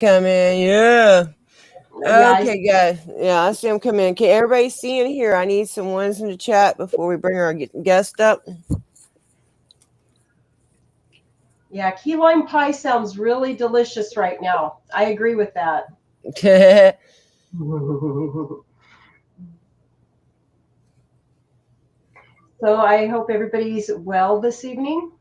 Come in, yeah. Yeah, Okay, guys. Yeah, I see them come in. Can everybody see and hear? I need some ones in the chat before we bring our guest up. yeah. Key lime pie sounds really delicious right now. I agree with that. So I hope everybody's well this evening.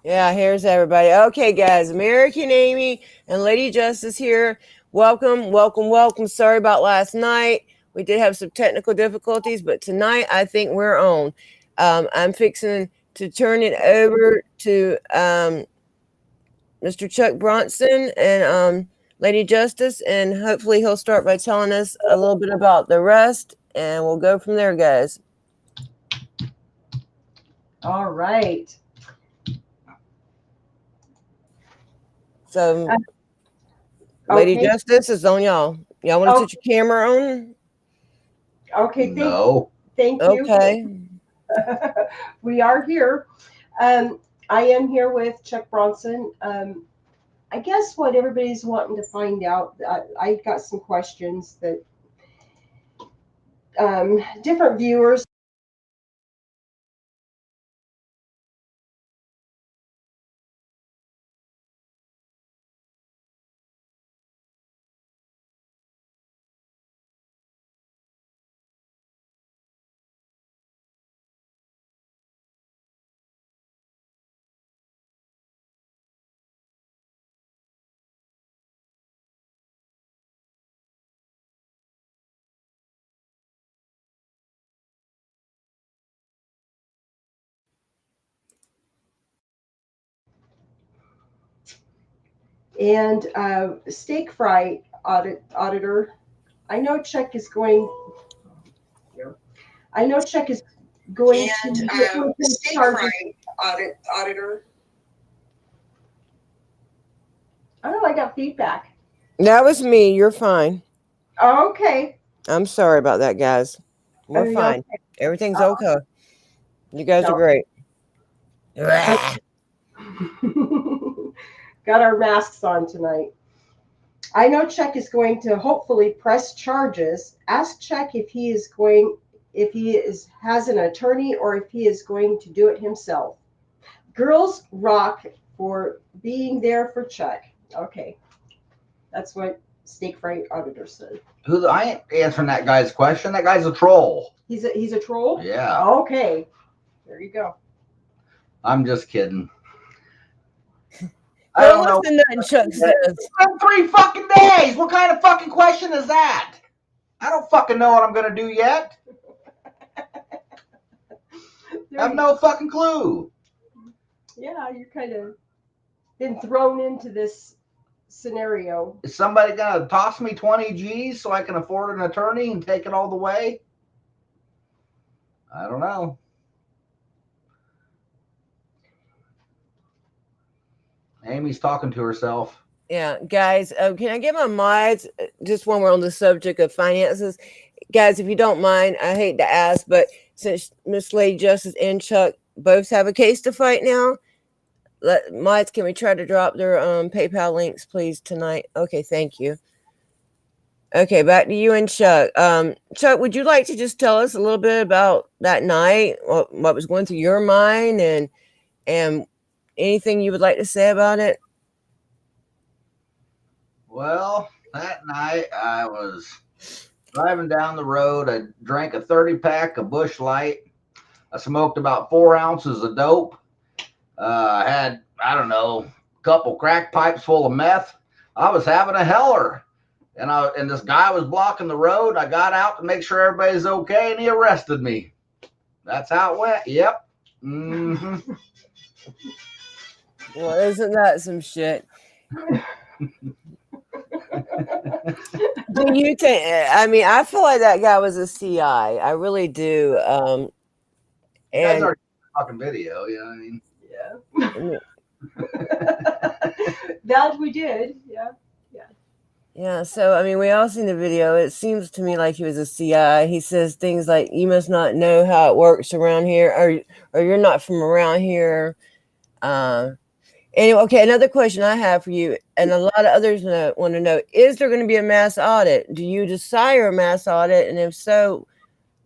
Yeah, here's everybody. Okay, guys. American Amy and Lady Justice here. Welcome, welcome, welcome. Sorry about last night. We did have some technical difficulties, but tonight I think we're on. I'm fixing to turn it over to Mr. Chuck Bronson and Lady Justice, and hopefully he'll start by telling us a little bit about the rest, and we'll go from there, guys. All right. So, Lady Okay. Justice is on y'all. Y'all want to Oh, put your camera on? okay. No. Thank you. Okay. We are here. I am here with Chuck Bronson. I guess what everybody's wanting to find out, I got some questions that different viewers. And steak fry auditor. I know Chuck is going. I know Chuck is going And to get some steak charges. fry auditor. Oh, I got feedback. That was me. You're fine. Okay. I'm sorry about that, guys. We're fine. Okay. Everything's okay. You guys are great. Got our masks on tonight. I know Chuck is going to hopefully press charges. Ask Chuck if he has an attorney or if he is going to do it himself. Girls rock for being there for Chuck. Okay, that's what Steak Fry Auditor said. I ain't answering that guy's question. That guy's a troll. He's a troll? Yeah. Okay, there you go. I'm just kidding. I don't know. Listen to nothing Chuck says. It's been 3 fucking days. What kind of fucking question is that? I don't fucking know what I'm gonna do yet. I have no fucking clue. Yeah, you're kind of been thrown into this scenario. Is somebody gonna toss me 20 G's so I can afford an attorney and take it all the way? I don't know. Amy's talking to herself. Yeah, guys, can I get my mods just when we're on the subject of finances? Guys, if you don't mind, I hate to ask, but since Miss Lady Justice and Chuck both have a case to fight now, mods, can we try to drop their PayPal links, please, tonight? Okay, thank you. Okay, back to you and Chuck. Chuck, would you like to just tell us a little bit about that night, what was going through your mind, and anything you would like to say about it? Well, that night I was driving down the road. I drank a 30-pack of Busch Light. I smoked about 4 ounces of dope. I had, I don't know, a couple crack pipes full of meth. I was having a heller. And this guy was blocking the road. I got out to make sure everybody's okay, and he arrested me. That's how it went. Yep. Mm-hmm. Well, isn't that some shit? Do you think? I mean, I feel like that guy was a CI. I really do. You guys are talking video. You know what I mean? Yeah. That we did. Yeah. Yeah, so I mean, we all seen the video. It seems to me like he was a CI. He says things like, "You must not know how it works around here," or "You're not from around here." Anyway, okay, another question I have for you, and a lot of others want to know: is there going to be a mass audit? Do you desire a mass audit, and if so,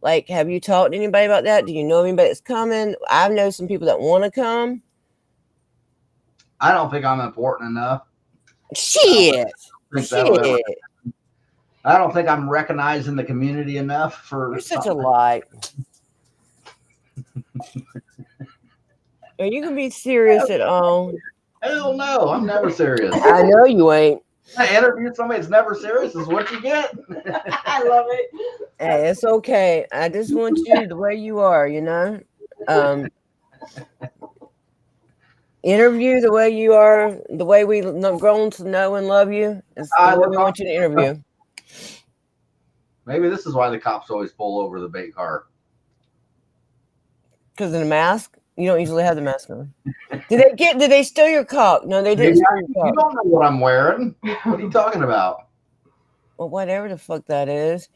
like, have you talked to anybody about that? Do you know anybody that's coming? I know some people that want to come. I don't think I'm important enough. Shit. I don't think I'm recognized in the community enough for. You're such a lie. Are you gonna be serious at all? Hell no, I'm never serious. I know you ain't. I interview somebody that's never serious is what you get. I love it. Hey, it's okay. I just want you the way you are, you know. Interview the way you are, the way we've grown to know and love you. Is the way we want you to interview. Maybe this is why the cops always pull over the bait car. Because of the mask? You don't usually have the mask on. Did they steal your cock? No, they didn't steal your cock. You don't know what I'm wearing. What are you talking about? Well, whatever the fuck that is.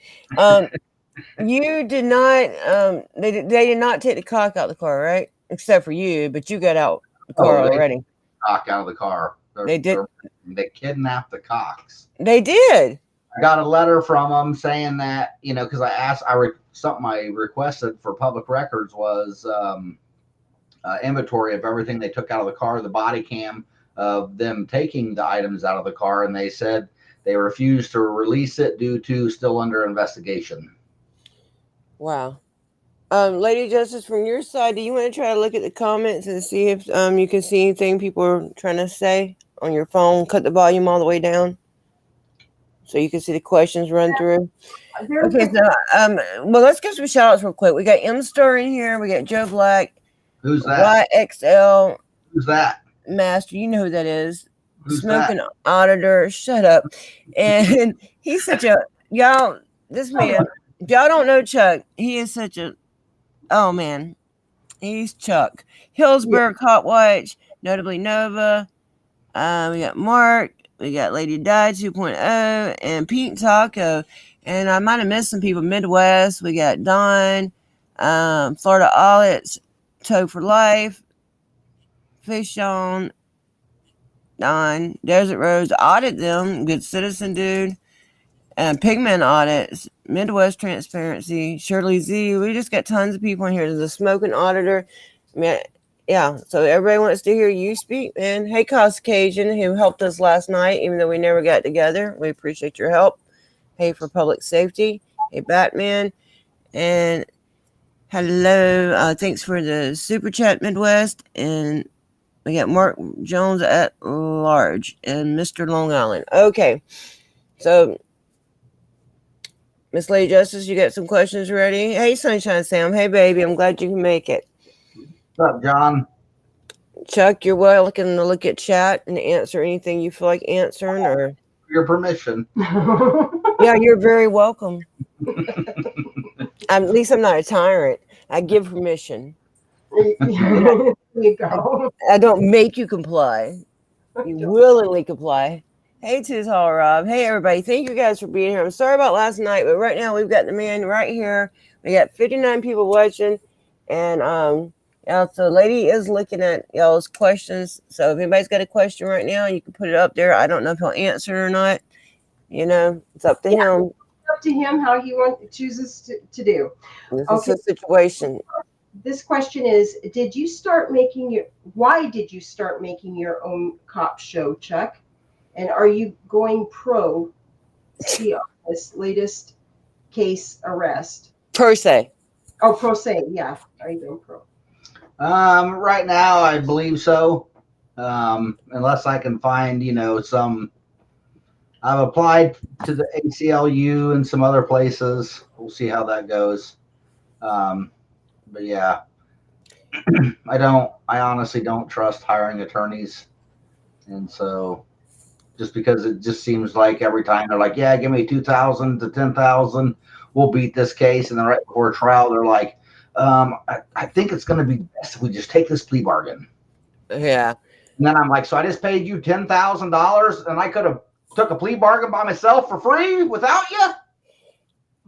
You did not they did not take the cock out of the car, right? Except for you, but you got out the car already. Cock out of the car. They did. They kidnapped the cocks. They did. I got a letter from them saying that, you know, because I asked, something I requested for public records was inventory of everything they took out of the car, the body cam of them taking the items out of the car, and they said they refused to release it due to still under investigation. Wow. Lady Justice, from your side, do you want to try to look at the comments and see if you can see anything people are trying to say on your phone? Cut the volume all the way down so you can see the questions run through. Okay, so well, let's get some shout outs real quick. We got M Star in here, we got Joe Black. Who's that? YXL. Who's that? Master, you know who that is. Who's Smoking that? Auditor. Shut up. And he's such a this man, if y'all don't know Chuck, he is such a man. He's Chuck. Hillsburg Hot Watch, notably Nova. We got Mark, we got Lady Di 2.0, and Pink Taco. And I might have missed some people. Midwest, we got Don, Florida Olives, Toe for Life, Fish on, Don, Desert Rose, Audit Them, Good Citizen Dude, and Pigment Audits, Midwest Transparency, Shirley Z. We just got tons of people in here. There's a Smoking Auditor. Yeah, so everybody wants to hear you speak, man. Hey, Cost Cajun, who helped us last night, even though we never got together. We appreciate your help. Hey, for Public Safety. Hey, Batman. And hello. Thanks for the Super Chat, Midwest. And we got Mark Jones at large and Mr. Long Island. Okay. So, Miss Lady Justice, you got some questions ready? Hey, Sunshine Sam. Hey, baby. I'm glad you can make it. What's up, John? Chuck, you're welcome to look at chat and answer anything you feel like answering, or Your permission. yeah, you're very welcome. At least I'm not a tyrant. I give permission. There you go. I don't make you comply. You willingly comply. Hey, Tiz Hall Rob. Hey, everybody. Thank you guys for being here. I'm sorry about last night, but right now we've got the man right here. We got 59 people watching, and so Lady is looking at y'all's questions. So if anybody's got a question right now, you can put it up there. I don't know if he'll answer it or not. You know, it's up to him. It's up to him how he chooses to do. This is a situation. This question is: why did you start making your own cop show, Chuck? And are you going pro see on this latest case arrest? Per se. Oh, pro se, yeah. Are you going pro? Right now, I believe so. Unless I can find, I've applied to the ACLU and some other places. We'll see how that goes. But yeah, I honestly don't trust hiring attorneys. And so just because it just seems like every time they're like, yeah, give me 2,000 to 10,000, we'll beat this case. And then right before trial, they're like, I think it's going to be best if we just take this plea bargain. Yeah. And then I'm like, so I just paid you $10,000 and I could have took a plea bargain by myself for free without you?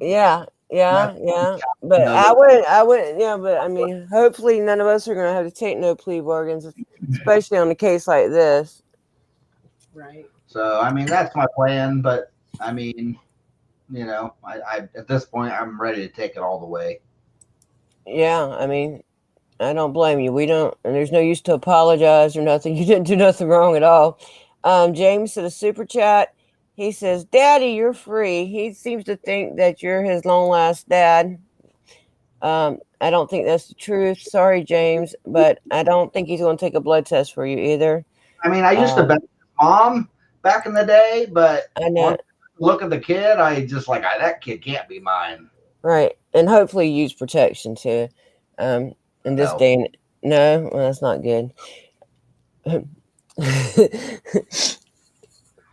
Yeah. Yeah, yeah. But I wouldn't, yeah, but I mean, hopefully none of us are going to have to take no plea bargains, especially on a case like this. Right. So, I mean, that's my plan. But, I mean, you know, I at this point, I'm ready to take it all the way. Yeah, I mean, I don't blame you. We don't, and there's no use to apologize or nothing. You didn't do nothing wrong at all. James said a super chat. He says, "Daddy, you're free." He seems to think that you're his long lost dad. I don't think that's the truth. Sorry, James, but I don't think he's going to take a blood test for you either. I mean, I used to bet his mom back in the day, but I know. once I look at the kid, I just like, that kid can't be mine. Right, and hopefully use protection too. In this No. day, no, well, that's not good.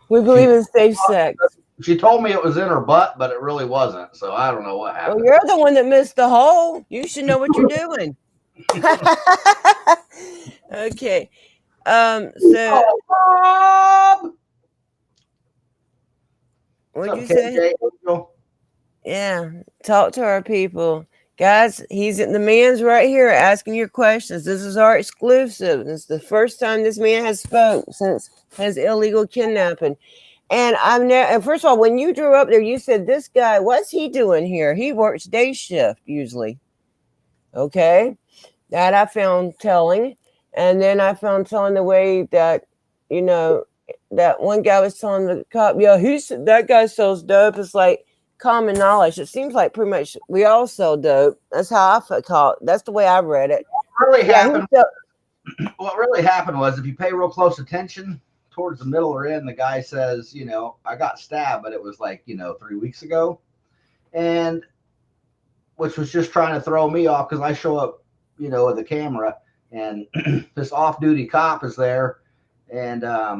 We believe in safe sex. She told me it was in her butt, but it really wasn't. So I don't know what happened. Well, you're the one that missed the hole. You should know what you're doing. Okay. So Bob! what'd you What's up, say? KJ Angel? Yeah. Talk to our people. Guys, the man's right here asking your questions. This is our exclusive. It's the first time this man has spoke since his illegal kidnapping. And and first of all, when you drew up there, you said, this guy, what's he doing here? He works day shift usually. Okay. That I found telling. And then I found telling the way that, that one guy was telling the cop, yeah, that guy sells dope. It's like common knowledge. It seems like pretty much we all sell dope. That's how I thought. That's the way I read it. What really happened was, if you pay real close attention towards the middle or end, the guy says, I got stabbed, but it was like, 3 weeks ago. And which was just trying to throw me off, because I show up, with the camera, and this off-duty cop is there. And I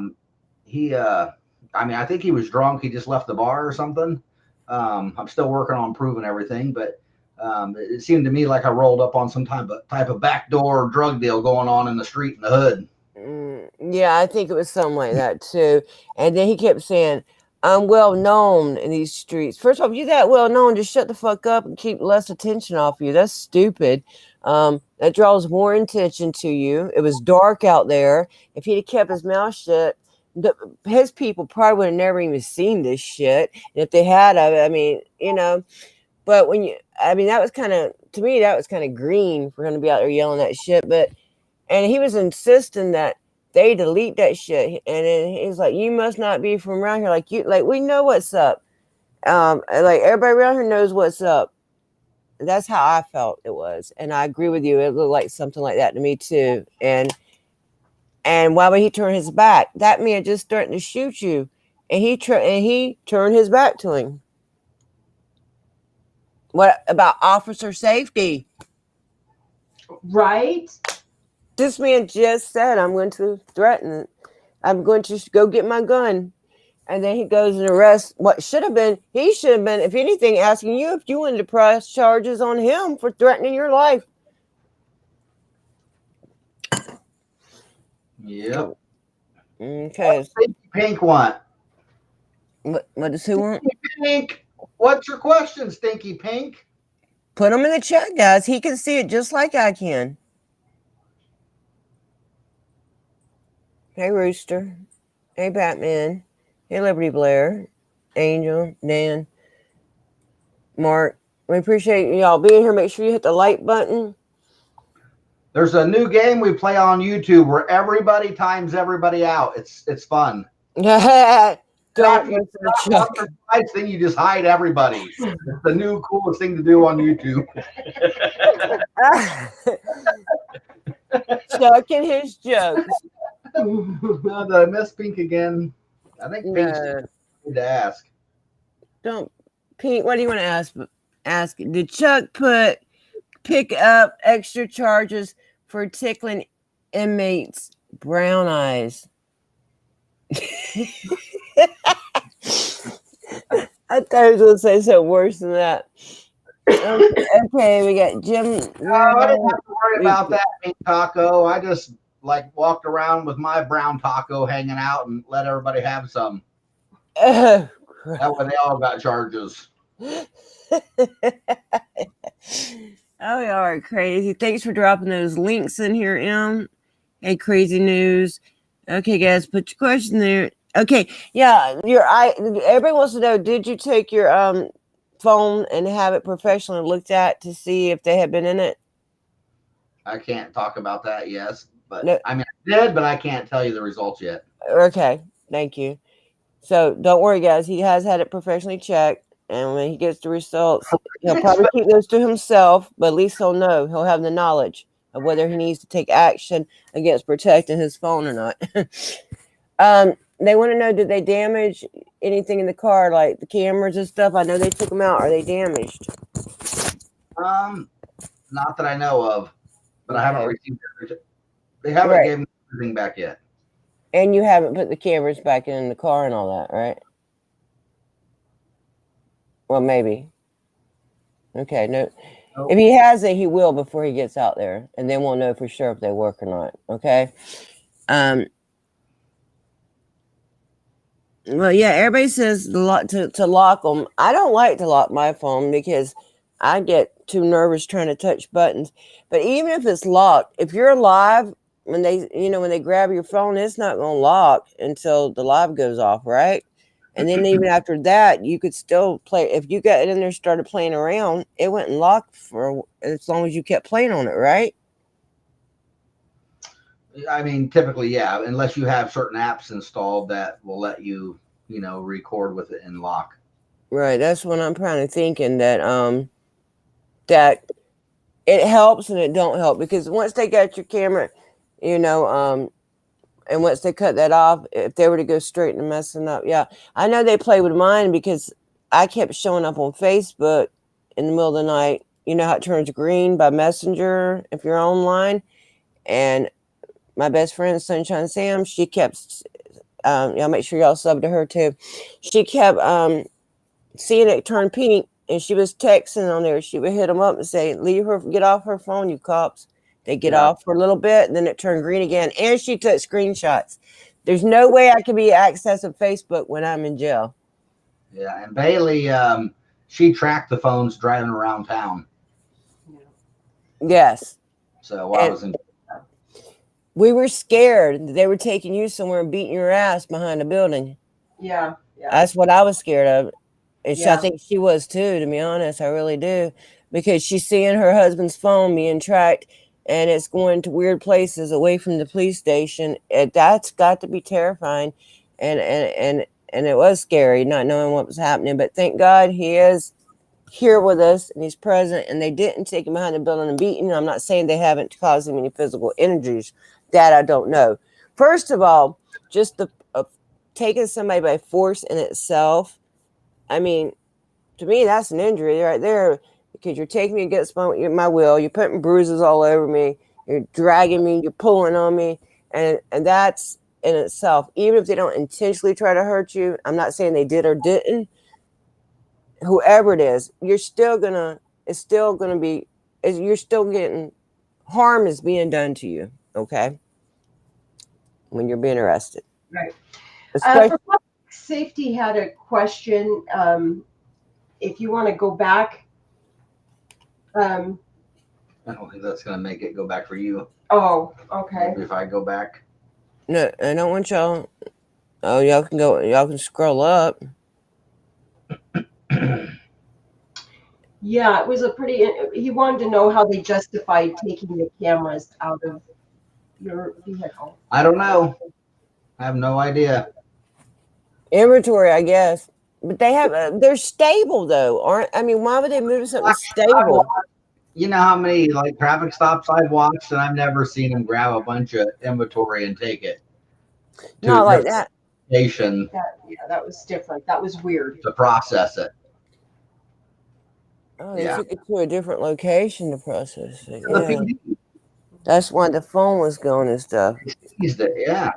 think he was drunk. He just left the bar or something. I'm still working on proving everything, but it seemed to me like I rolled up on some type of backdoor drug deal going on in the street in the hood. Yeah, I think it was something like that too. And then he kept saying, I'm well known in these streets. First off, you that well known, just shut the fuck up and keep less attention off you. That's stupid. That draws more attention to you. It was dark out there. If he'd have kept his mouth shut, his people probably would have never even seen this shit. And if they had, but that was kind of, to me, that was kind of green for him to be out there yelling that shit. And he was insisting that they delete that shit. And then he's like, you must not be from around here. Like we know what's up. Like everybody around here knows what's up. That's how I felt it was. And I agree with you. It looked like something like that to me too. And why would he turn his back? That man just starting to shoot you. And he turned his back to him. What about officer safety? Right. This man just said, I'm going to threaten it. I'm going to go get my gun. And then he goes and arrests he should have been, if anything, asking you if you wanted to press charges on him for threatening your life. Yep. Okay. What Stinky Pink want? What does he want? Stinky Pink, what's your question, Stinky Pink? Put him in the chat, guys. He can see it just like I can. Hey, Rooster. Hey, Batman. Hey, Liberty Blair. Angel. Dan. Mark. We appreciate y'all being here. Make sure you hit the like button. Then a game we play on YouTube where everybody times everybody out. It's fun. Don't listen to Chuck. Thing, you just hide everybody. It's the new coolest thing to do on YouTube. Chuck and his jokes. No, did I miss Pink again? I think Pink's need to ask. Don't, Pink. What do you want to ask? Did Chuck pick up extra charges for tickling inmates' brown eyes? I thought I was going to say something worse than that. Okay, we got Jim. I didn't have to worry about that, Pink Taco. I just walked around with my brown taco hanging out and let everybody have some. That way they all got charges. Oh, y'all are crazy. Thanks for dropping those links in here, Em. Hey, crazy news. Okay, guys, put your question there. Okay, yeah, everybody wants to know, did you take your phone and have it professionally looked at to see if they had been in it? I can't talk about that, yes. But No. I mean, I did, but I can't tell you the results yet. Okay, thank you. So don't worry, guys. He has had it professionally checked, and when he gets the results, he'll probably keep those to himself, but at least he'll know. He'll have the knowledge of whether he needs to take action against protecting his phone or not. They want to know, did they damage anything in the car, like the cameras and stuff? I know they took them out. Are they damaged? Not that I know of, but I haven't Okay. received it. They haven't given me everything back yet. And you haven't put the cameras back in the car and all that, right? Well, maybe. Okay, no. Nope. If he has it, he will before he gets out there, and then we'll know for sure if they work or not. Okay. Well, yeah, everybody says to lock them. I don't like to lock my phone because I get too nervous trying to touch buttons. But even if it's locked, if you're live, when they grab your phone, it's not going to lock until the live goes off, right? And then even after that, you could still play. If you got in there and started playing around, it wouldn't lock for as long as you kept playing on it, right? I mean, typically, yeah, unless you have certain apps installed that will let you, record with it in lock. Right. That's what I'm kind of thinking, that that it helps and it don't help, because once they got your camera, and once they cut that off, if they were to go straight and messing up, yeah, I know they play with mine because I kept showing up on Facebook in the middle of the night. You know how it turns green by Messenger if you're online, and my best friend Sunshine Sam, she kept, y'all make sure y'all sub to her too. She kept seeing it turn pink, and she was texting on there. She would hit them up and say, "Leave her, get off her phone, you cops." They get off for a little bit, and then it turned green again. And she took screenshots. There's no way I could be accessing Facebook when I'm in jail. Yeah, and Bailey, she tracked the phones driving around town. Yes. So I was in. We were scared that they were taking you somewhere and beating your ass behind a building. Yeah. That's what I was scared of. And I think she was too, to be honest. I really do. Because she's seeing her husband's phone being tracked, and it's going to weird places away from the police station. That's got to be terrifying. And it was scary not knowing what was happening. But thank God he is here with us and he's present, and they didn't take him behind the building and beat him. I'm not saying they haven't caused him any physical injuries. That I don't know. First of all, just the taking somebody by force in itself, I mean, to me, that's an injury right there, because you're taking me against my will. You're putting bruises all over me. You're dragging me. You're pulling on me. And that's in itself, even if they don't intentionally try to hurt you, I'm not saying they did or didn't. Whoever it is, you're still getting, harm is being done to you, okay? When you're being arrested. Right. Especially, For public safety had a question. If you want to go back. I don't think that's going to make it go back for you. Oh, okay. Maybe if I go back. No, I don't want y'all. Oh, y'all can go. Y'all can scroll up. Yeah, it was he wanted to know how they justified taking the cameras out of your vehicle. I don't know. I have no idea. Inventory, I guess. But they're stable though, aren't? I mean, why would they move something stable? You know how many traffic stops I've watched, and I've never seen them grab a bunch of inventory and take it. Not like that. Station. That was different. That was weird. To process it. Oh, they took it to a different location to process it. Yeah. PD. That's why the phone was going and stuff. Yeah.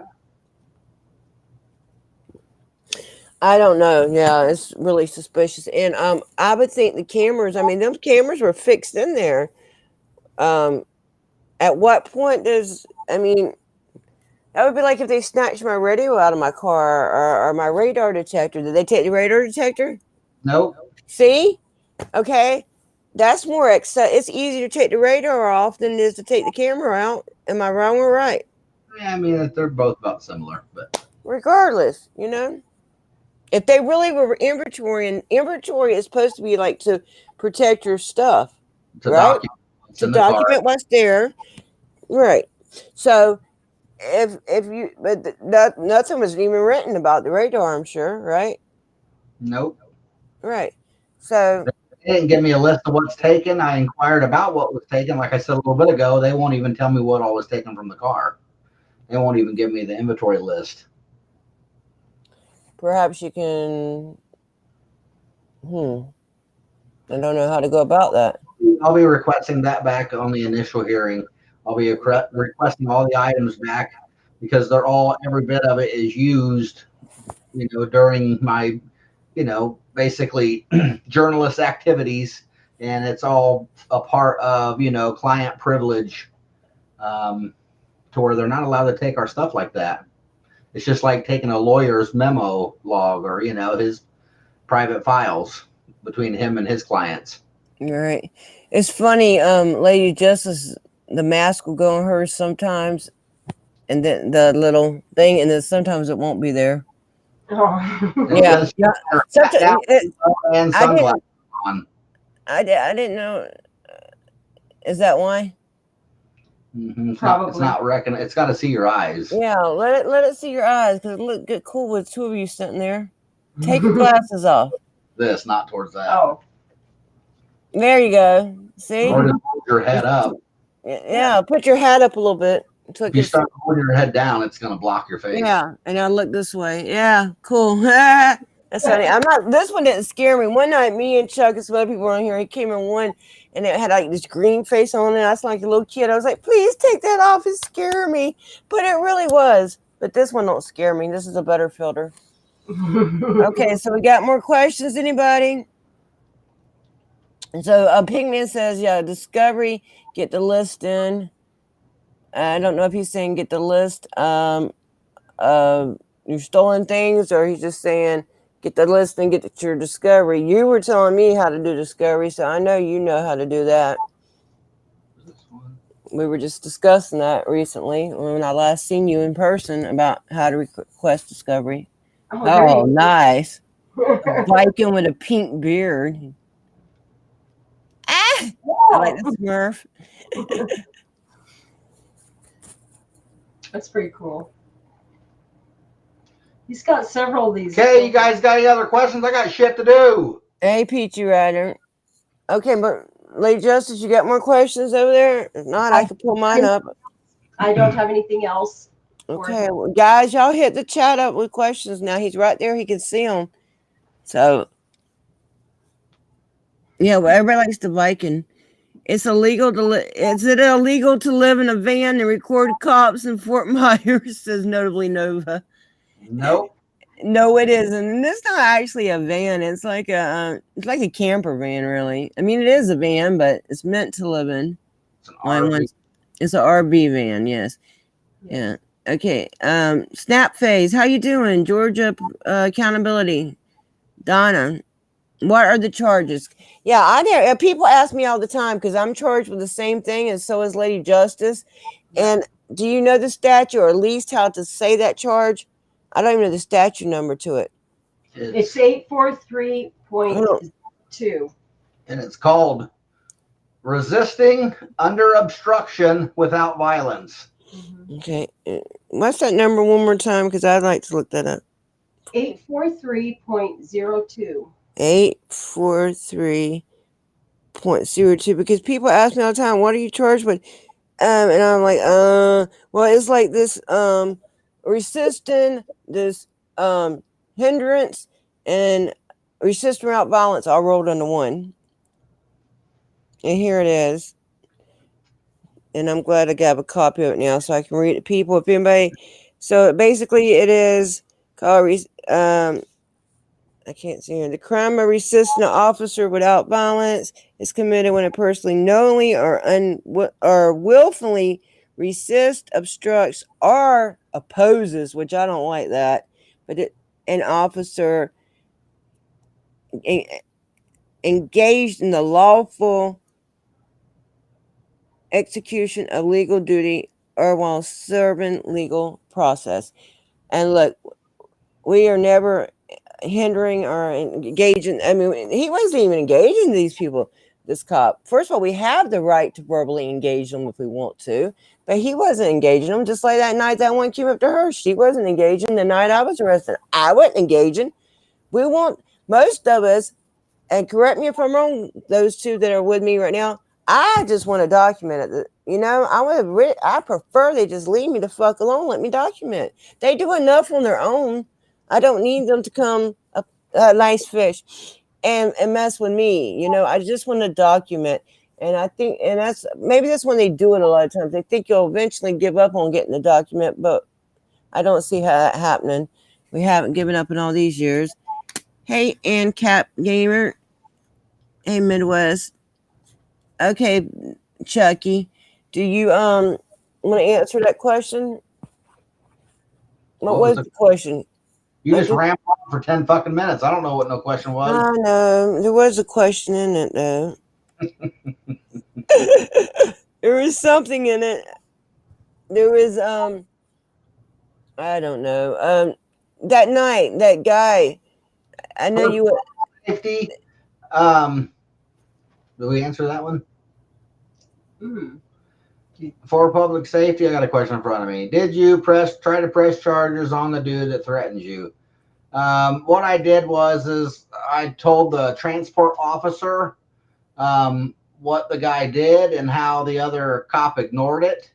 I don't know. Yeah, it's really suspicious. And I would think the cameras, I mean, those cameras were fixed in there. At what point that would be like if they snatched my radio out of my car or my radar detector. Did they take the radar detector? Nope. See? Okay. That's more it's easier to take the radar off than it is to take the camera out. Am I wrong or right? Yeah, I mean, they're both about similar, but Regardless, you know? If they really were inventory, and inventory is supposed to be like to protect your stuff, to right? document what's To in the car. document what's there. Right. So if you nothing was even written about the radar, I'm sure, right? Nope. Right. So They didn't give me a list of what's taken. I inquired about what was taken. Like I said a little bit ago, they won't even tell me what all was taken from the car. They won't even give me the inventory list. perhaps you can I don't know how to go about that. I'll be requesting that back on the initial hearing. I'll be requesting all the items back because every bit of it is used, during my, basically journalist activities, and it's all a part of, client privilege, to where they're not allowed to take our stuff like that. It's just like taking a lawyer's memo log or, his private files between him and his clients. Right. It's funny, Lady Justice, the mask will go on her sometimes, and then the little thing, and then sometimes it won't be there. Oh. Yeah. Yeah. Sometimes And sunglasses on. I didn't know. Is that why? Mm-hmm. It's Probably. not it's got to see your eyes. Yeah, let it see your eyes, because it look good cool with two of you sitting there. Take your glasses off. This, not towards that. Oh. There you go. See? Or just hold your head up. Yeah, put your hat up a little bit. So If you start holding your head down, it's going to block your face. Yeah, and I look this way. Yeah, cool. That's funny. This one didn't scare me. One night, me and Chuck and some other people were on here. He came in one, and it had like this green face on it. I was like a little kid. I was like, please take that off. It scared me. But it really was. But this one don't scare me. This is a better filter. Okay, so we got more questions. Anybody? And so Pigman says, yeah, discovery, get the list in. I don't know if he's saying get the list your stolen things, or he's just saying get the list and get your discovery. You were telling me how to do discovery, so I know you know how to do that. We were just discussing that recently when I last seen you in person about how to request discovery. Oh, nice. A Viking with a pink beard. Ah! I like the Smurf. That's pretty cool. He's got several of these. Okay, you guys got any other questions? I got shit to do. Hey, Peachy Rider. Okay, but Lady Justice, you got more questions over there? If not, I can pull mine up. I don't have anything else. Okay, well, guys, y'all hit the chat up with questions now. He's right there. He can see them. So, yeah, well, everybody likes the Viking. It's illegal is it illegal to live in a van and record cops in Fort Myers? Says notably Nova. Nope. No, it isn't. And it's not actually a van. It's like a camper van, really. I mean, it is a van, but it's meant to live in. It's an RV. It's an RV van, yes. Yeah. Okay. Snap Phase, how you doing? Georgia Accountability. Donna, what are the charges? Yeah, people ask me all the time because I'm charged with the same thing, and so is Lady Justice. And do you know the statute, or at least how to say that charge? I don't even know the statute number to it. It's 843.2. And it's called resisting under obstruction without violence. Okay. What's that number one more time? Because I'd like to look that up. 843.02. 843.02. Because people ask me all the time, what are you charged with? And I'm like, well, it's like this resisting, this hindrance, and resisting without violence all rolled into one. And here it is. And I'm glad I got a copy of it now so I can read it. People, if anybody, so basically it is called, I can't see here. The crime of resisting an officer without violence is committed when a person knowingly or willfully resists, obstructs, or opposes, which I don't like that, but an officer engaged in the lawful execution of legal duty or while serving legal process. And look, we are never hindering or engaging. I mean, he wasn't even engaging these people, this cop. First of all, we have the right to verbally engage them if we want to, but he wasn't engaging them. Just like that night that one came up to her, she wasn't engaging. The night I was arrested, I wasn't engaging. We want, most of us, and correct me if I'm wrong, those two that are with me right now, I just want to document it. You know, I prefer they just leave me the fuck alone. Let me document. They do enough on their own. I don't need them to come a nice fish and mess with me. You know, I just want to document. And I think, and that's when they do it a lot of times. They think you'll eventually give up on getting the document, but I don't see that happening. We haven't given up in all these years. Hey, Cap Gamer. Hey, Midwest. Okay, Chucky. Do you want to answer that question? What was the question? You just rambled on for 10 fucking minutes. I don't know what no question was. I know. There was a question in it, though. There was something in it. There was, I don't know. That night, that guy, I know you were. Safety. Do we answer that one? For public safety, I got a question in front of me. Did you try to press charges on the dude that threatens you? What I did was I told the transport officer what the guy did and how the other cop ignored it.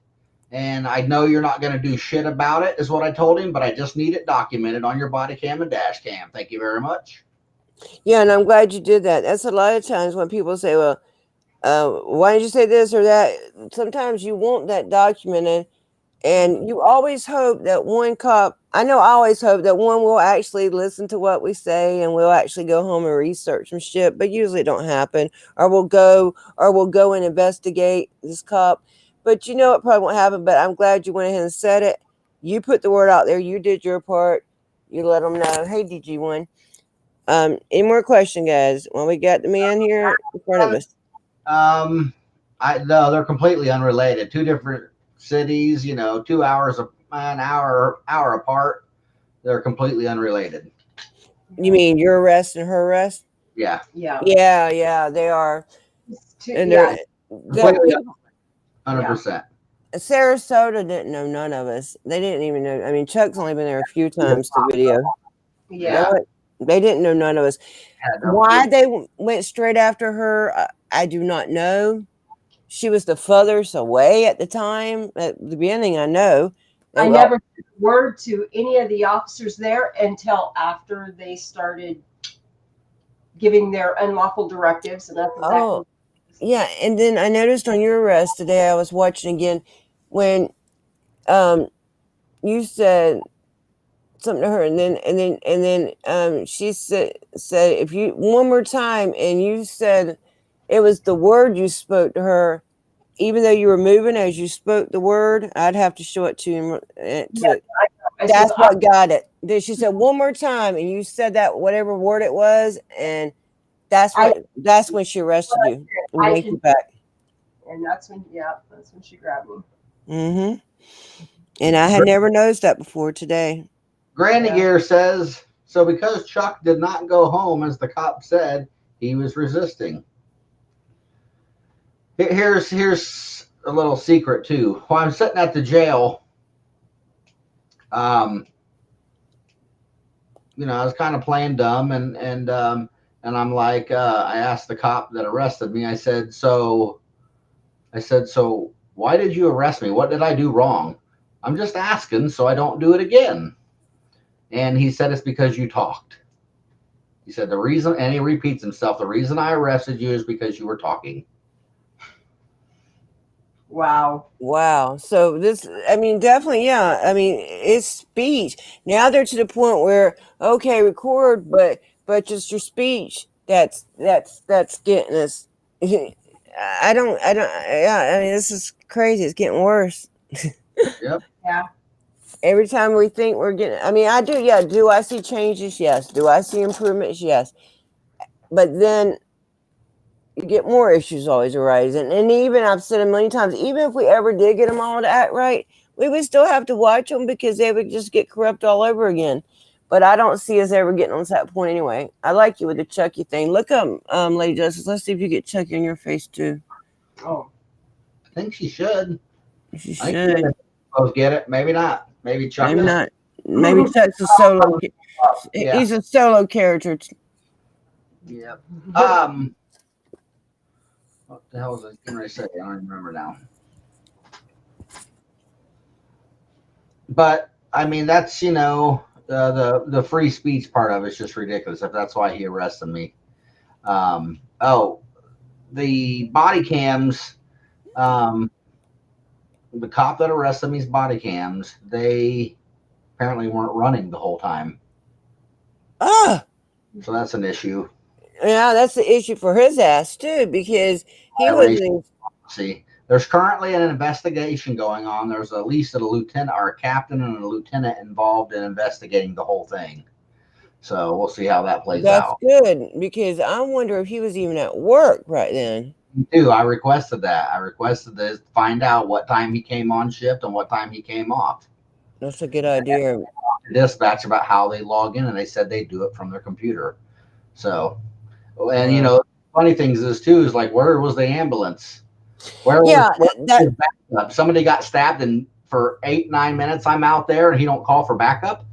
And I know you're not going to do shit about it, is what I told him, but I just need it documented on your body cam and dash cam. Thank you very much. Yeah, and I'm glad you did that. That's a lot of times when people say, well, why did you say this or that? Sometimes you want that documented, and you always hope that one cop, I always hope that one will actually listen to what we say and we'll actually go home and research some shit, but usually it don't happen, or we'll go and investigate this cop. But it probably won't happen, but I'm glad you went ahead and said it. You put the word out there. You did your part. You let them know. Hey, DG1. Any more questions, guys? Well, we got the man here in front of us. No, they're completely unrelated. Two different cities, 2 hours, an hour apart. They're completely unrelated. You mean your arrest and her arrest? Yeah. They are. And they're 100%. Sarasota didn't know none of us. They didn't even know. I mean, Chuck's only been there a few times to video. Yeah. They didn't know none of us. Why they went straight after her, I do not know. She was the furthest away at the time. At the beginning, I know. I never said a word to any of the officers there until after they started giving their unlawful directives. And that's exactly. Yeah, and then I noticed on your arrest today, I was watching again when you said something to her, and then she said if you one more time, and you said it was the word you spoke to her, even though you were moving as you spoke the word. I'd have to show it to him. That's what got it. Then she said one more time, and you said that whatever word it was, and that's when she arrested you and yanked you back. And that's when she grabbed me. Mm-hmm. And I had never noticed that before today. Granny Gear says, so because Chuck did not go home, as the cop said, he was resisting. Here's a little secret, too. While I'm sitting at the jail, I was kind of playing dumb, and I'm like, I asked the cop that arrested me, I said, so why did you arrest me? What did I do wrong? I'm just asking so I don't do it again. And he said, it's because you talked. He said, the reason, and he repeats himself, the reason I arrested you is because you were talking. Wow. So definitely, yeah. I mean, it's speech. Now they're to the point where, okay, record, but just your speech. That's getting us. I mean, this is crazy. It's getting worse. Yep. Yeah. Every time we think we're getting, I mean, I do. Yeah. Do I see changes? Yes. Do I see improvements? Yes. but then you get more issues always arising. And even I've said a million times, even if we ever did get them all to act right, we would still have to watch them because they would just get corrupt all over again. But I don't see us ever getting on to that point anyway. I like you with the Chucky thing. Look up Lady Justice. Let's see if you get Chucky in your face too. Oh, I think she should. She I think should. both get it. Maybe not. Maybe Chuck. Maybe not. Maybe Chuck's a solo. Yeah. He's a solo character. Yeah. What the hell was I going to say? I don't even remember now. But I mean, that's the free speech part of it's just ridiculous. If that's why he arrested me. The body cams. The cop that arrested me's body cams. They apparently weren't running the whole time. Ah. So that's an issue. Yeah, that's the issue for his ass too, because he wasn't. See, there's currently an investigation going on. There's at least a lieutenant or a captain and a lieutenant involved in investigating the whole thing. So we'll see how that plays out. That's good, because I wonder if he was even at work right then. Me too. I requested that. I requested to find out what time he came on shift and what time he came off. That's a good idea. Dispatch about how they log in, and they said they do it from their computer. So, and funny things is too is like, where was the ambulance? Where was backup? Somebody got stabbed, and for 8-9 minutes I'm out there, and he don't call for backup.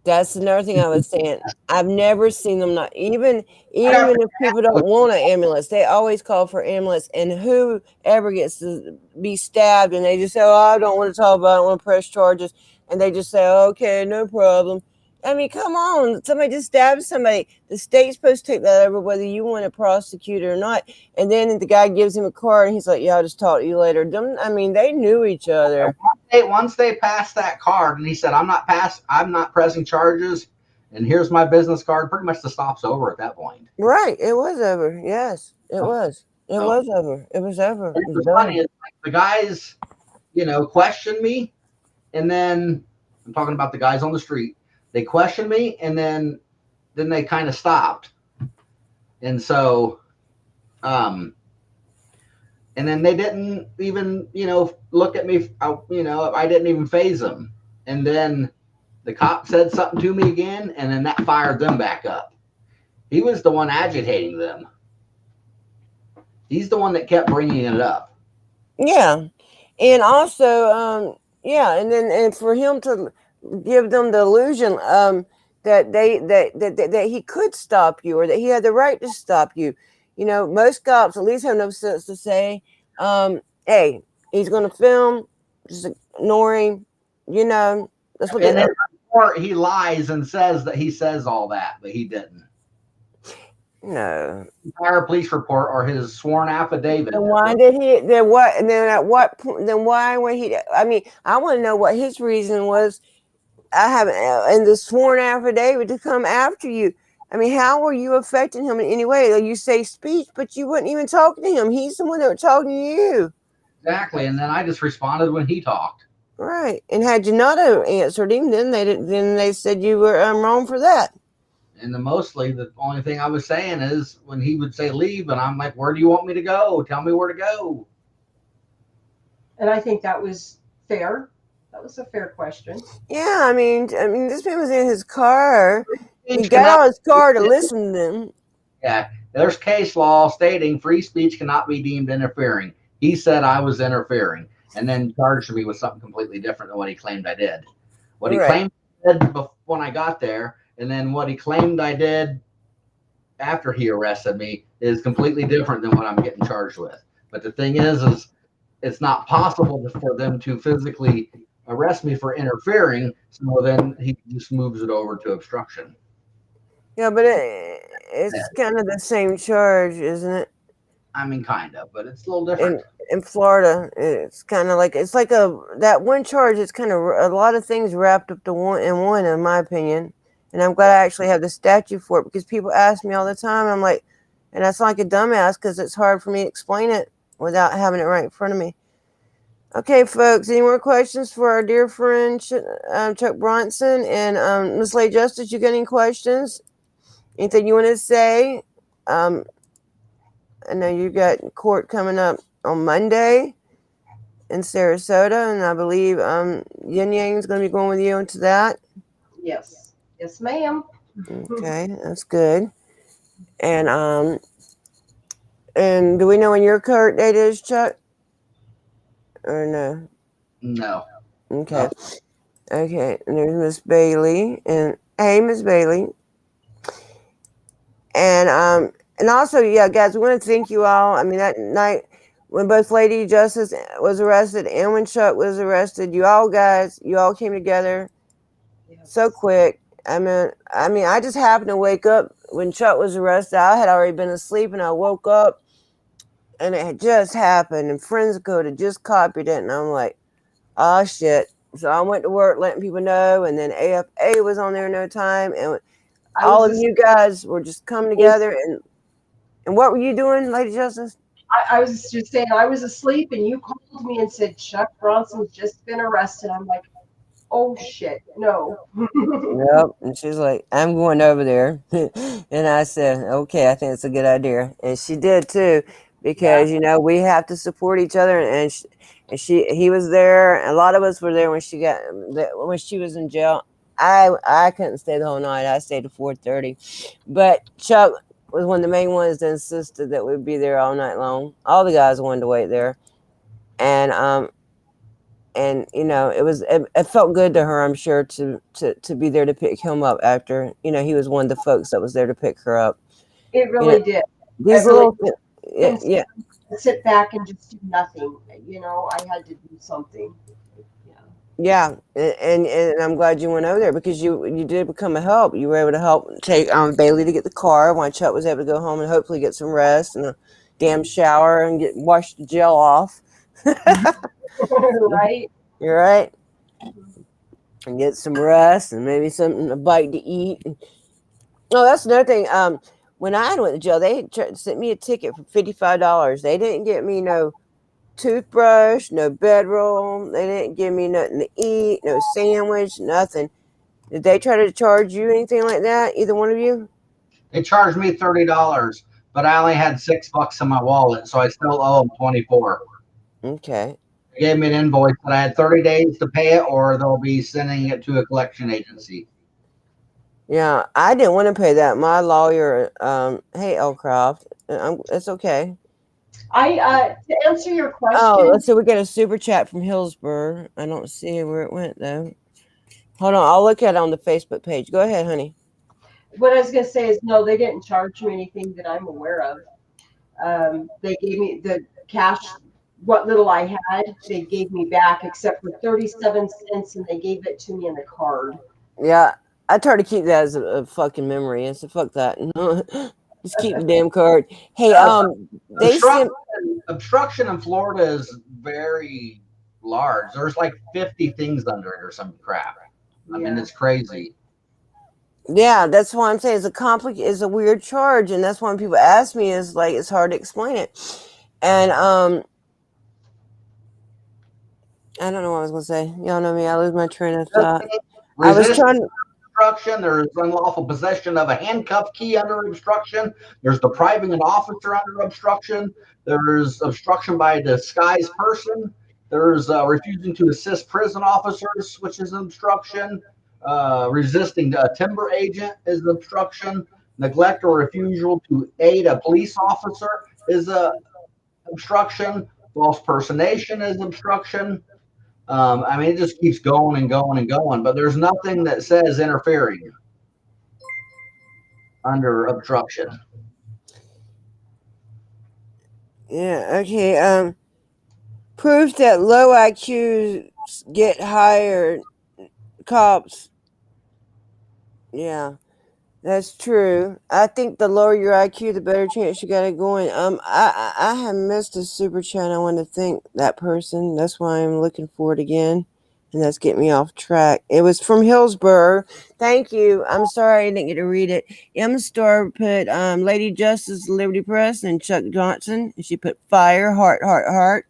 That's another thing I was saying. I've never seen them not even if people don't want an ambulance, they always call for ambulance. And whoever gets to be stabbed and they just say, "Oh, I don't want to talk about it, I don't want to press charges," and they just say, "Okay, no problem." I mean, come on, somebody just stabbed somebody. The state's supposed to take that over whether you want to prosecute it or not. And then the guy gives him a card and he's like, "Yeah, I'll just talk to you later." I mean, they knew each other. Once they passed that card and he said, I'm not pressing charges, and here's my business card, pretty much the stop's over at that point. Right. It was over. Yes, it was. It was over. It was over. It was funny. It's like the guys, questioned me, and then I'm talking about the guys on the street. They questioned me, and then they kind of stopped. And so, and then they didn't even, look at me. I didn't even faze them. And then the cop said something to me again, and then that fired them back up. He was the one agitating them. He's the one that kept bringing it up. Yeah. And also, and for him to give them the illusion that he could stop you, or that he had the right to stop you. Most cops at least have enough sense to say, hey, he's going to film, just ignore him. That's what. And then he lies and says that he says all that, but he didn't. No. Entire police report or his sworn affidavit. And why did he? Then what? And then at what point? Then why would he? I mean, I want to know what his reason was. I haven't in the sworn affidavit to come after you. I mean, how were you affecting him in any way? Like, you say speech, but you wouldn't even talk to him. He's the one that was talking to you. Exactly, and then I just responded when he talked. Right, and had you not answered him, then they said you were wrong for that. And the only thing I was saying is when he would say leave, and I'm like, where do you want me to go? Tell me where to go. And I think that was fair. That was a fair question. Yeah, I mean, this man was in his car. He got out of his car to listen to them. Yeah, there's case law stating free speech cannot be deemed interfering. He said I was interfering, and then charged me with something completely different than what he claimed I did. What he claimed I did when I got there, and then what he claimed I did after he arrested me is completely different than what I'm getting charged with. But the thing is it's not possible for them to physically arrest me for interfering, so then he just moves it over to obstruction. Yeah, but it's kind of the same charge, isn't it? I mean, kind of, but it's a little different. In Florida, it's kind of like that one charge. It's kind of a lot of things wrapped up to one, in my opinion. And I'm glad I actually have the statute for it, because people ask me all the time. I'm like, and I sound like a dumbass because it's hard for me to explain it without having it right in front of me. Okay, folks, any more questions for our dear friend Chuck Bronson and Miss Lady Justice? You got any questions? Anything you want to say? I know you got court coming up on Monday in Sarasota, and I believe Yin Yang's going to be going with you into that. Yes. Yes, ma'am. Okay, that's good. And do we know when your court date is, Chuck? Or no? No. Okay. No. Okay. And there's Miss Bailey, and hey, Miss Bailey. And also, yeah, guys, we want to thank you all. I mean, that night when both Lady Justice was arrested and when Chuck was arrested, you all came together so quick. I mean, I just happened to wake up when Chuck was arrested. I had already been asleep, and I woke up, and it had just happened, and Friends Code had just copied it, and I'm like, oh shit. So I went to work letting people know, and then AFA was on there in no time, and all of you guys were just coming together. And what were you doing, Lady Justice? I was just saying, I was asleep, and you called me and said, Chuck Bronson's just been arrested. I'm like, oh shit, no. Yep. And she's like, I'm going over there. And I said, okay, I think it's a good idea. And she did too, because, we have to support each other. And he was there. A lot of us were there when she was in jail. I couldn't stay the whole night. I stayed to 4:30. But Chuck was one of the main ones that insisted that we'd be there all night long. All the guys wanted to wait there. And it felt good to her, I'm sure, to be there to pick him up after he was one of the folks that was there to pick her up. It really did. These little yeah. Sit back and just do nothing. I had to do something. Yeah, and I'm glad you went over there, because you did become a help. You were able to help take Bailey to get the car while Chuck was able to go home and hopefully get some rest and a damn shower and wash the gel off. Right. You're right. And get some rest and maybe a bite to eat. Oh, that's another thing. When I went to jail, they sent me a ticket for $55. They didn't get me no toothbrush, no bedroll. They didn't give me nothing to eat, no sandwich, nothing. Did they try to charge you anything like that? Either one of you? They charged me $30, but I only had $6 in my wallet, so I still owe them $24. Okay. They gave me an invoice, but I had 30 days to pay it, or they'll be sending it to a collection agency. Yeah, I didn't want to pay that. My lawyer, hey, Elcroft, it's okay. To answer your question. Oh, let's see. We got a super chat from Hillsborough. I don't see where it went though. Hold on, I'll look at it on the Facebook page. Go ahead, honey. What I was gonna say is, no, they didn't charge me anything that I'm aware of. They gave me the cash. What little I had, they gave me back, except for 37 cents, and they gave it to me in the card. Yeah, I try to keep that as a fucking memory. And so fuck that. Just keep the damn card. Hey, obstruction in Florida is very large. There's like 50 things under it or some crap. I mean, it's crazy. Yeah, that's why I'm saying it's a weird charge, and that's why when people ask me, is like it's hard to explain it. And I don't know what I was gonna say. Y'all know me, I lose my train of thought. I was trying to obstruction. There's unlawful possession of a handcuff key under obstruction. There's depriving an officer under obstruction. There's obstruction by a disguised person. There's refusing to assist prison officers, which is an obstruction. Resisting a timber agent is obstruction. Neglect or refusal to aid a police officer is a obstruction. False personation is obstruction. I mean, it just keeps going and going and going, but there's nothing that says interfering under obstruction. Yeah, okay. Proof that low IQs get higher cops. Yeah, that's true. I think the lower your IQ, the better chance you got of going. I have missed a super chat. I want to thank that person. That's why I'm looking for it again. And that's getting me off track. It was from Hillsborough. Thank you. I'm sorry I didn't get to read it. Emma Starr put Lady Justice Liberty Press and Chuck Johnson. And she put fire, heart, heart, heart.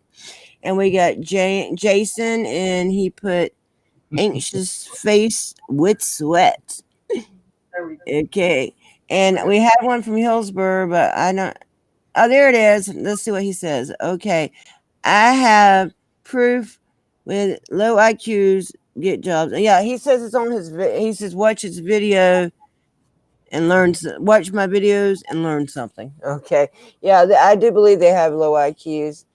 And we got Jason, and he put anxious face with sweat. Okay. And we had one from Hillsborough, but I don't. Oh, there it is. Let's see what he says. Okay. I have proof with low IQs get jobs. Yeah, he says it's on his. He says watch his video and watch my videos and learn something. Okay. Yeah, I do believe they have low IQs.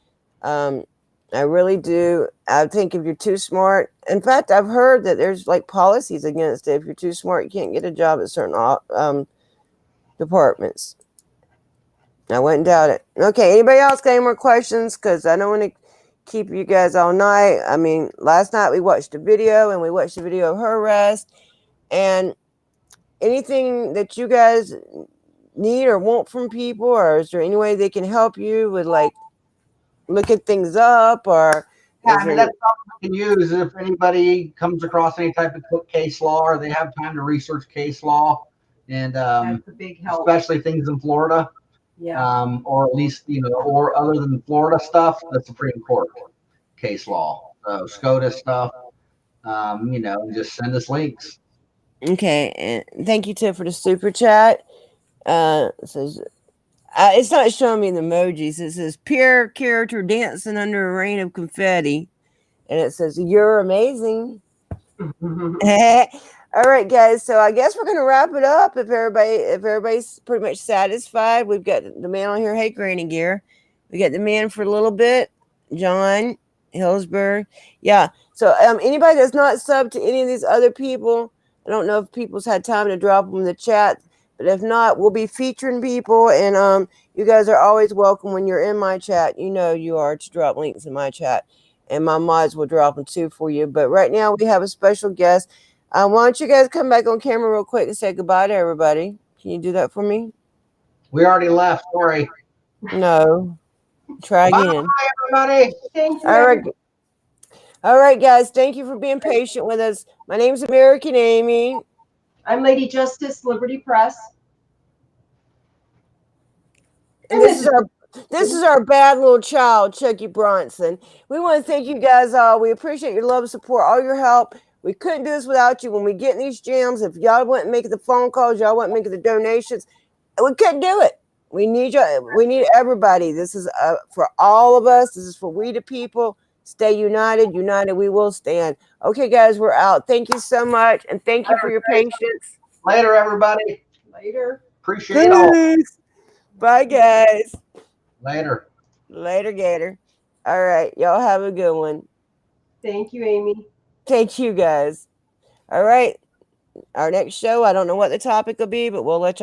I really do. I think if you're too smart, in fact, I've heard that there's like policies against it. If you're too smart, you can't get a job at certain departments. I wouldn't doubt it. Okay, anybody else got any more questions? Because I don't want to keep you guys all night. I mean, last night we watched a video, and we watched a video of her arrest. And anything that you guys need or want from people, or is there any way they can help you with like looking things up, or Yeah, I mean, that's something we can use if anybody comes across any type of case law, or they have time to research case law, and That's a big help. especially things in Florida, Yeah. or at least, or other than Florida stuff, the Supreme Court case law, so SCOTUS stuff, just send us links. Okay, and thank you, Tiff, for the super chat. It says, it's not showing me the emojis. It says pure character dancing under a rain of confetti, and it says you're amazing. All right, guys. So I guess we're gonna wrap it up. If everybody's pretty much satisfied, we've got the man on here. Hey, Granny Gear. We got the man for a little bit, John Hillsburg. Yeah. So anybody that's not subbed to any of these other people, I don't know if people's had time to drop them in the chat, but if not, we'll be featuring people, and you guys are always welcome when you're in my chat. You know you are to drop links in my chat, and my mods will drop them too for you. But right now we have a special guest. Why don't you guys come back on camera real quick and say goodbye to everybody? Can you do that for me? We already left. Sorry. No. Try again. Bye, everybody. Thank you. All right. All right, guys. Thank you for being patient with us. My name's American Amy. I'm Lady Justice, Liberty Press. And this is our bad little child, Chucky Bronson. We want to thank you guys all. We appreciate your love and support, all your help. We couldn't do this without you. When we get in these jams, if y'all wouldn't make the phone calls, y'all wouldn't make the donations, we couldn't do it. We need you. We need everybody. This is for all of us. This is for we the people. Stay united. United we will stand. Okay, guys, we're out. Thank you so much, and thank you for your patience. Later, everybody. Later. Appreciate it all. Bye, guys. Later. Later, Gator. All right, y'all have a good one. Thank you, Amy. Thank you, guys. All right, our next show, I don't know what the topic will be, but we'll let y'all